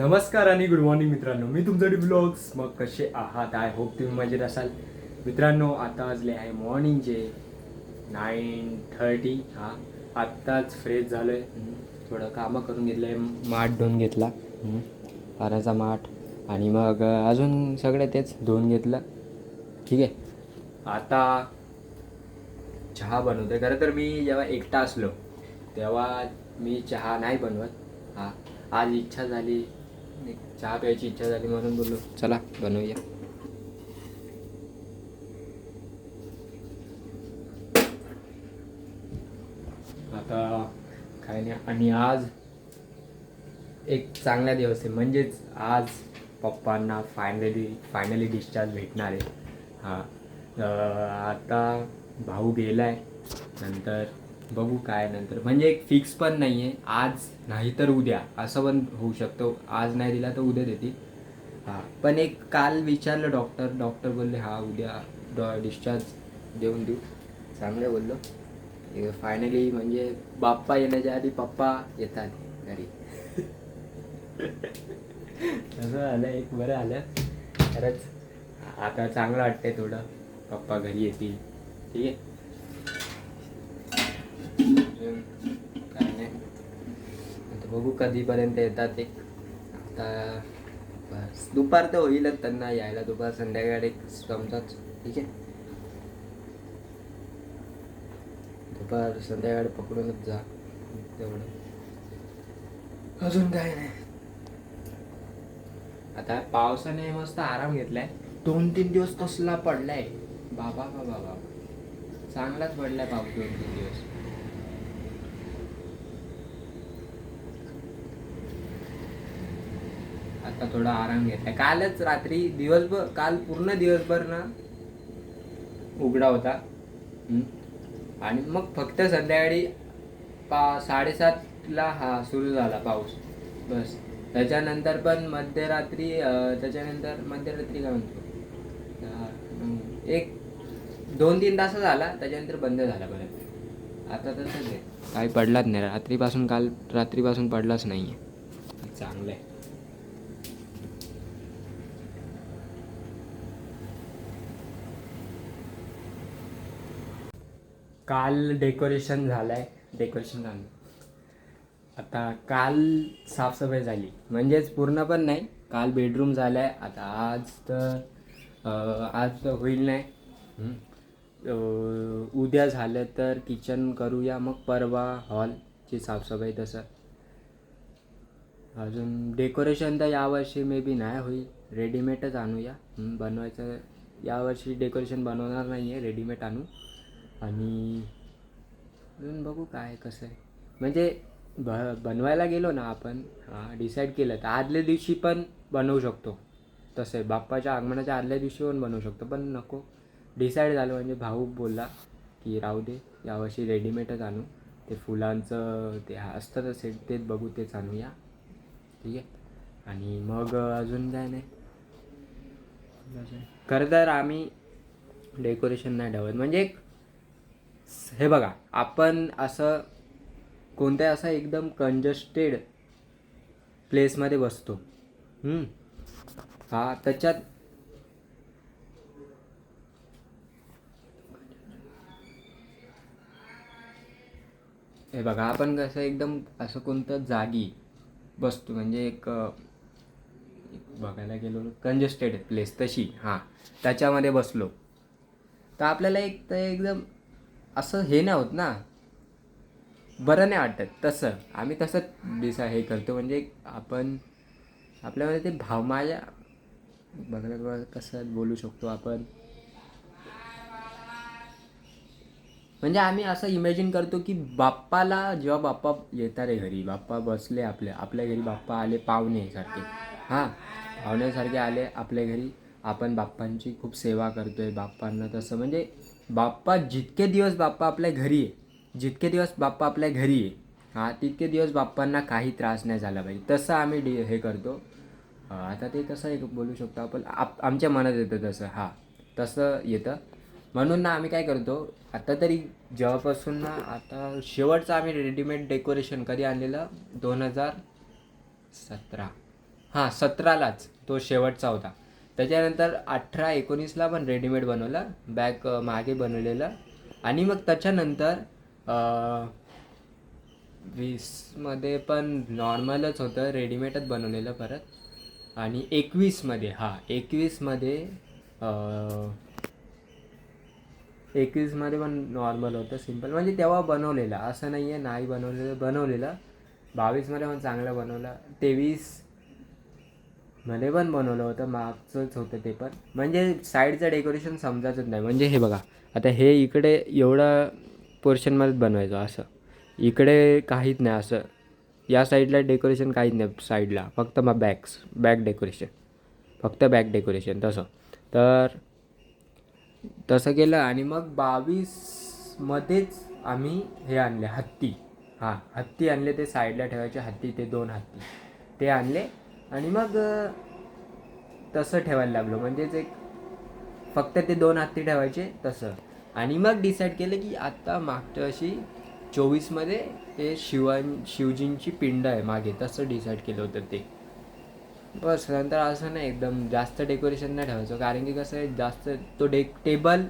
नमस्कार आणि good morning मित्रांनो, मी तुमचं व्लॉग्स. मग कसे आहात? आय होप तुम्ही मजेत असाल. मित्रांनो, आता वाजले आहे मॉर्निंगचे 9:30. आत्ताच फ्रेश झालो आहे. थोडं कामं करून घेतलं आहे. माठ धुवून घेतला, पाण्याचा माठ, आणि मग अजून सगळं तेच धुवून घेतलं. ठीक आहे, आता चहा बनवतो आहे. खरं तर मी जेव्हा एकटा असलो तेव्हा मी चहा नाही बनवत. आज इच्छा झाली, चहा प्यायची इच्छा झाली म्हणून बोललो चला बनवूया. आता काय नाही. आणि आज एक चांगला दिवस आहे, म्हणजेच आज पप्पांना फायनली डिस्चार्ज भेटणार आहे. आता भाऊ गेलाय, नंतर बघू काय नंतर, म्हणजे एक फिक्स पण नाही आहे. आज नाही तर उद्या असं पण होऊ शकतं. आज नाही दिला तर उद्या देतील. पण एक काल विचारलं डॉक्टर बोलले उद्या डिस्चार्ज देऊन देऊ. चांगलं बोललो. फायनली म्हणजे बाप्पा येण्याच्या आधी पप्पा येतात घरी. असं आलं, एक बरं आलं खरंच. आता चांगलं वाटतंय थोडं, पप्पा घरी येतील. ठीक आहे, काय नाही. आता बघू कधीपर्यंत येतात. एक आता बस दुपार तर होईलच त्यांना यायला, दुपार संध्याकाळी समजाच. ठीक आहे, दुपार संध्याकाळी पकडूनच जा तेवढं. अजून काय नाही. आता पावसाने मस्त आराम घेतलाय. 2-3 दिवस कसला पडलाय बाबा बाबा बाबा, चांगलाच पडलाय पाऊस 2-3 दिवस. आता थोडा आराम घेतलाय. कालच रात्री दिवसभर, काल पूर्ण दिवसभर ना उघडा होता. आणि मग फक्त संध्याकाळी 7:30ला सुरू झाला पाऊस, बस. त्याच्यानंतर पण मध्यरात्री काय म्हणतो, एक 2-3 तास झाला, त्याच्यानंतर बंद झाला परत. आता तसंच आहे, काही पडलाच नाही काल रात्रीपासून पडलाच नाही आहे. चांगलं आहे. काल डेकोरेशन झालंय. आता काल साफसफाई झाली, म्हणजेच पूर्ण पण नाही. काल बेडरूम झालाय. आता आज तर होईल नाही. उद्या झालं तर किचन करूया, मग परवा हॉलची साफसफाई. तसं अजून डेकोरेशन तर यावर्षी मे बी नाही होईल, रेडीमेडच आणूया. बनवायचं यावर्षी डेकोरेशन बनवणार नाही आहे, रेडीमेड आणू. आणि अजून बघू काय कसं आहे. म्हणजे बनवायला गेलो ना आपण, डिसाईड केलं तर आदल्या दिवशी पण बनवू शकतो. तसं आहे, बाप्पाच्या आगमनाच्या आदल्या दिवशी पण बनवू शकतो, पण नको. डिसाईड झालं म्हणजे भाऊ बोलला की राहू दे, यावर्षी रेडीमेडच आणू. ते फुलांचं ते असतं तर सेट, तेच बघू, तेच आणूया. ठीक आहे. आणि मग अजून काय नाही. खरं तर आम्ही डेकोरेशन नाही ठेवत. म्हणजे हे बघा, आपण असं कोणत्या असा एकदम कंजस्टेड प्लेसमध्ये बसतो. त्याच्यात हे बघा, आपण कसं एकदम असं कोणतं जागी बसतो, म्हणजे एक बघायला गेलो कंजस्टेड प्लेस तशी, त्याच्यामध्ये बसलो तर आपल्याला एक तर एकदम असं हे नाही होत ना, बरं नाही वाटत. तसं आम्ही तसं हे करतो. म्हणजे आपण आपल्यामध्ये ते भाव माझ्या बघायला कसं बोलू शकतो आपण, म्हणजे आम्ही असं इमॅजिन करतो की बाप्पाला, जेव्हा बाप्पा येतात रे घरी, बाप्पा बसले आपल्या घरी, बाप्पा आले पाहुणेसारखे. पाहुण्यासारखे आले आपल्या घरी, आपण बाप्पांची खूप सेवा करतोय बाप्पांना. तसं म्हणजे जितके दिवस बाप्पा आपल्या घरी आहे, तितके दिवस बाप्पांना काही त्रास नाही झाला पाहिजे, तसं आम्ही हे करतो. आता ते कसं एक बोलू शकतो आपण, आमच्या मनात येतं तसं. तसं येतं. म्हणून ना आम्ही काय करतो, आता तरी जेव्हापासून ना, आता शेवटचं आम्ही रेडीमेड डेकोरेशन कधी आणलेलं, 2017. हां 17लाच तो शेवटचा होता. त्याच्यानंतर 18-19ला पण रेडीमेड बनवला बॅग, मागे बनवलेलं. आणि मग त्याच्यानंतर 20मध्ये पण नॉर्मलच होतं, रेडीमेडच बनवलेलं परत. आणि 21मध्ये 21मध्ये पण नॉर्मल होतं, सिम्पल. म्हणजे तेव्हा बनवलेलं, असं नाही आहे नाही बनवलेलं. 22मध्ये पण चांगलं बनवलं. 23मध्ये पण बनवलं होतं, मागचंच होतं ते पण. म्हणजे साईडचं डेकोरेशन समजायचंच नाही. म्हणजे हे बघा, आता हे इकडे एवढं पोर्शनमध्येच बनवायचं असं, इकडे काहीच नाही असं. या साईडला डेकोरेशन काहीच नाही साईडला, फक्त मग बॅक डेकोरेशन, फक्त बॅक डेकोरेशन तसं. तर तसं केलं. आणि मग 22मध्येच आम्ही हे आणले हत्ती. हत्ती आणले, ते साईडला ठेवायचे हत्ती, ते 2 हत्ती ते आणले. आणि मग तसं ठेवायला लागलो, म्हणजेच एक फक्त ते 2 हत्ती ठेवायचे तसं. आणि मग डिसाईड केलं की आता मागच्या अशी 24मध्ये ते शिवजींची पिंड आहे मागे, तसं डिसाईड केलं होतं ते. बस. नंतर असं नाही एकदम जास्त डेकोरेशन नाही ठेवायचं, कारण की कसं आहे, जास्त तो टेबल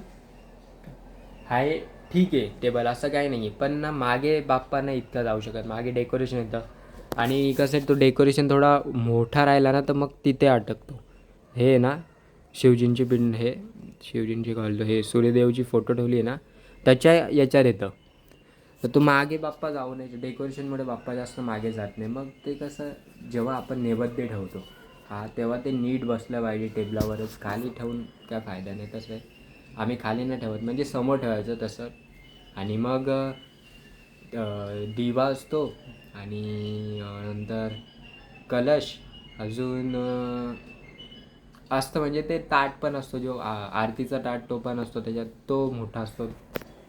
आहे, ठीक आहे टेबल, असं काही नाही आहे. पण ना मागे बाप्पा नाही इतकं जाऊ शकत, मागे डेकोरेशन येतं. आणि कसं आहे, तो डेकोरेशन थोडा मोठा राहिला ना तर मग तिथे अटकतो. हे ना शिवजींची पिंड, हे शिवजींची घालतो, हे सूर्यदेवची फोटो ठेवली आहे ना, त्याच्या याच्यात येतं. तर तो मागे बाप्पा जाऊ नये, डेकोरेशनमुळे बाप्पा जास्त मागे जात नाही. मग ते कसं, जेव्हा आपण नैवेद्य ठेवतो तेव्हा ते नीट बसलं पाहिजे टेबलावरच, खाली ठेवून काय फायदा नाही. तसं आहे आम्ही खाली नाही ठेवत, म्हणजे समोर ठेवायचं तसं. आणि मग दिवा असतो, आणि नंतर कलश अजून असतं, म्हणजे ते ताट पण असतो, जो आरतीचा ताट तो पण असतो त्याच्यात, तो मोठा असतो.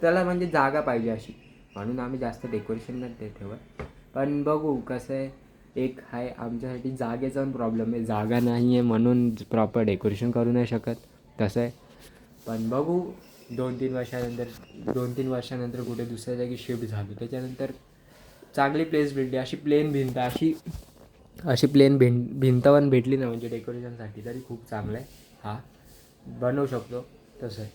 त्याला म्हणजे जागा पाहिजे अशी, म्हणून आम्ही जास्त डेकोरेशन नाही ते ठेवत. पण बघू कसं आहे, एक आहे आमच्यासाठी जागेचा पण प्रॉब्लेम आहे, जागा नाही आहे म्हणून प्रॉपर डेकोरेशन करू नाही शकत, तसं आहे. पण बघू 2-3 वर्षानंतर कुठे दुसऱ्या जागी शिफ्ट झालो, त्याच्यानंतर चांगली प्लेस भेटली, अशी प्लेन भिंत, अशी प्लेन भिंत पण भेटली ना, म्हणजे डेकोरेशनसाठी तरी खूप चांगलं आहे. बनवू शकतो तसं आहे.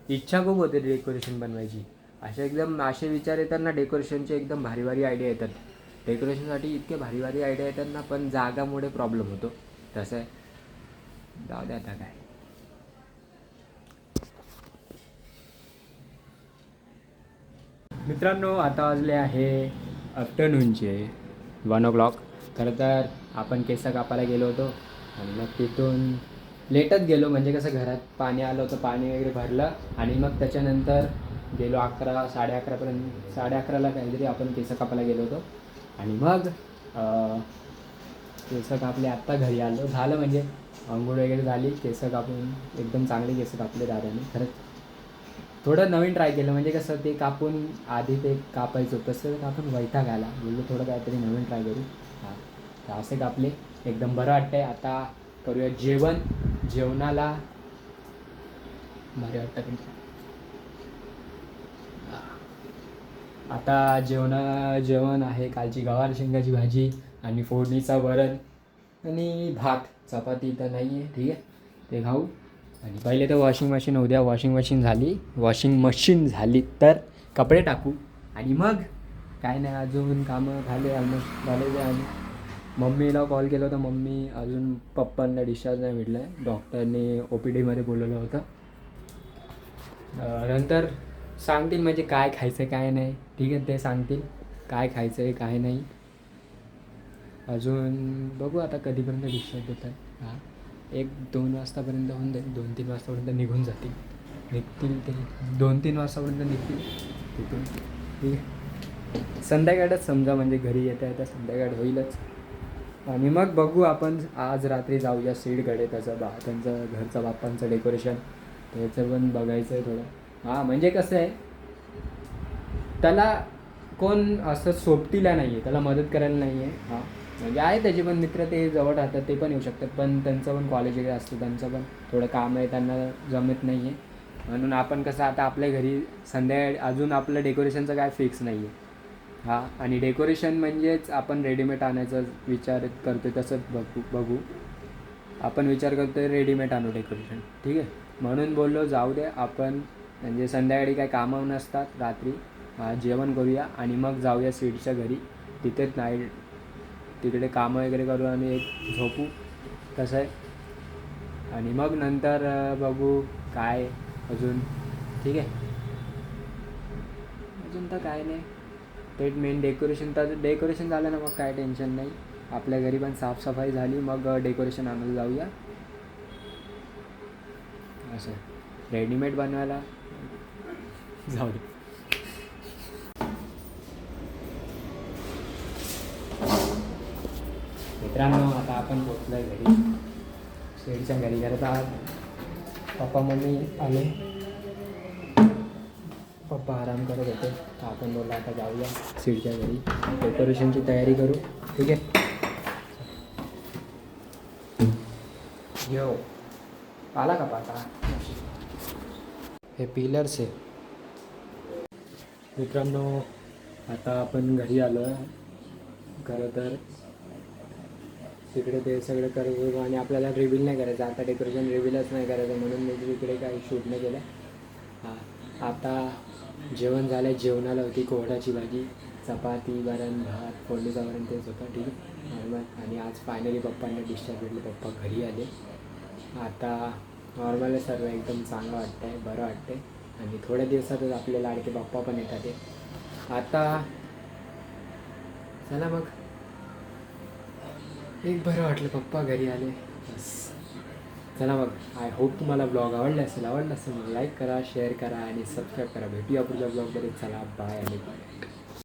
इच्छा खूप होते डेकोरेशन बनवायची. असे विचार येतात ना डेकोरेशनचे, एकदम भारी भारी आयडिया येतात डेकोरेशनसाठी, इतके भारी भारी आयडिया येतात ना, पण जागामुळे प्रॉब्लेम होतो. तसं आहे, जाऊ दे आता काय. मित्रांनो, आता वाजले आहे आफ्टरनूनचे 1 o'clock. खरं तर आपण केस कापायला गेलो होतो, आणि मग तिथून लेटच गेलो, म्हणजे कसं घरात पाणी आलं होतं, पाणी वगैरे भरलं. आणि मग त्याच्यानंतर गेलो 11:30ला काहीतरी आपण केस कापायला गेलो होतो. आणि मग केस कापले, आत्ता घरी आलो, झालं म्हणजे अंघोळ वगैरे झाली, केस कापून एकदम चांगले केस कापले दादाने. खरंच थोडं नवीन ट्राय केलं, म्हणजे कसं ते कापून आधी ते कापायचं तसं कापून वैताग आला, बोललो थोडं काहीतरी नवीन ट्राय करू. तर असे कापले, एकदम बरं वाटतंय. आता करूया जेवणाला भारी वाटतं. आता जेवण आहे कालची गवार शेंगाची भाजी आणि फोडणीचा वरण आणि भात. चपाती तर नाही आहे, ठीक आहे, ते खाऊ. आणि पहिले तर वॉशिंग मशीन झाली तर कपडे टाकू. आणि मग काय नाही, अजून कामं झाले ऑलमोस्ट झाले. आणि मम्मीला कॉल केला होता, मम्मी अजून पप्पांना डिस्चार्ज नाही भेटला आहे, डॉक्टरने OPDमध्ये बोलवलं होतं. नंतर सांगतील म्हणजे काय खायचं काय नाही, ठीक आहे, ते सांगतील काय खायचं आहे काय नाही. अजून बघू आता कधीपर्यंत डिस्चार्ज देत आहे. 1-2 वाजतापर्यंत होऊन जाईल, 2-3 वाजतापर्यंत निघून निघतील ते, 2-3 वाजतापर्यंत निघतील तिथून, ठीक आहे. संध्याकाळच समजा, म्हणजे घरी येता संध्याकाळ होईलच. आणि मग बघू, आपण आज रात्री जाऊया सीडकडे, त्यांचं घरचं बाप्पांचं डेकोरेशन त्याचं पण बघायचं आहे थोडं. म्हणजे कसं आहे, त्याला कोण असं सोबतीला नाही आहे, त्याला मदत करायला नाही आहे. म्हणजे आहे त्याचे पण मित्र, ते जवळ राहतात, ते पण येऊ शकतात, पण त्यांचं पण कॉलेज वगैरे असतं, त्यांचं पण थोडं काम आहे, त्यांना जमत नाही आहे. म्हणून आपण कसं आता आपल्या घरी संध्याकाळी, अजून आपलं डेकोरेशनचं काय फिक्स नाही आहे, हां, आणि डेकोरेशन म्हणजेच आपण रेडीमेड आणायचा विचार करतो तसंच बघू. आपण विचार करतो आहे रेडीमेड आणू डेकोरेशन, ठीक आहे. म्हणून बोललो जाऊ दे आपण, म्हणजे संध्याकाळी काही कामं नसतात रात्री, जेवण करूया आणि मग जाऊया स्वीटच्या घरी. तिथेच नाईट तिकडे कामं वगैरे करू आणि एक झोपू, कसं आहे. आणि मग नंतर बघू काय अजून, ठीक आहे. अजून तर काय नाही, ते मेन डेकोरेशन झालं ना, मग काय टेन्शन नाही. आपल्या घरी पण साफसफाई झाली, मग डेकोरेशन आणायला जाऊया. असं रेडीमेड बनवायला जाऊ दे. मित्रांनो, आता आपण पोचलो आहे घरी, शेडच्या घरी. करत आहात पप्पा मम्मी आले, पप्पा आराम करत होते, तर आपण बोललो आता जाऊया सीडच्या घरी, डेकोरेशनची तयारी करू, ठीक आहे. यो आला का पाटा, हे पिलर्स आहे. मित्रांनो, आता आपण घरी आलो आहे. खरं तर तिकडे ते सगळं करू आणि आपल्याला रिव्हील नाही करायचं आता, डेकोरेशन रिव्हीलच नाही करायचं, म्हणून मी तिकडे काही शूट नाही केलं. हां, आता जेवण झालं. जेवणाला होती कोहडाची भाजी, चपाती, वरण भात, फोडणीचं वरण, तेच होतं, ठीक आहे, नॉर्मल. आणि आज फायनली पप्पांना डिस्चार्ज भेटले, पप्पा घरी आले. आता नॉर्मल सर्व एकदम चांगलं वाटतं आहे, बरं वाटतं आहे. आणि थोड्या दिवसातच आपले लाडके पप्पा पण येतात ते. आता चला मग, एक बरं वाटलं पप्पा घरी आले, बस. चला मग, आय होप तुम्हाला ब्लॉग आवडला असेल मग लाईक करा, शेअर करा आणि सबस्क्राईब करा. भेटूया पुढच्या ब्लॉगमध्ये. चला, बाय आणि बाय.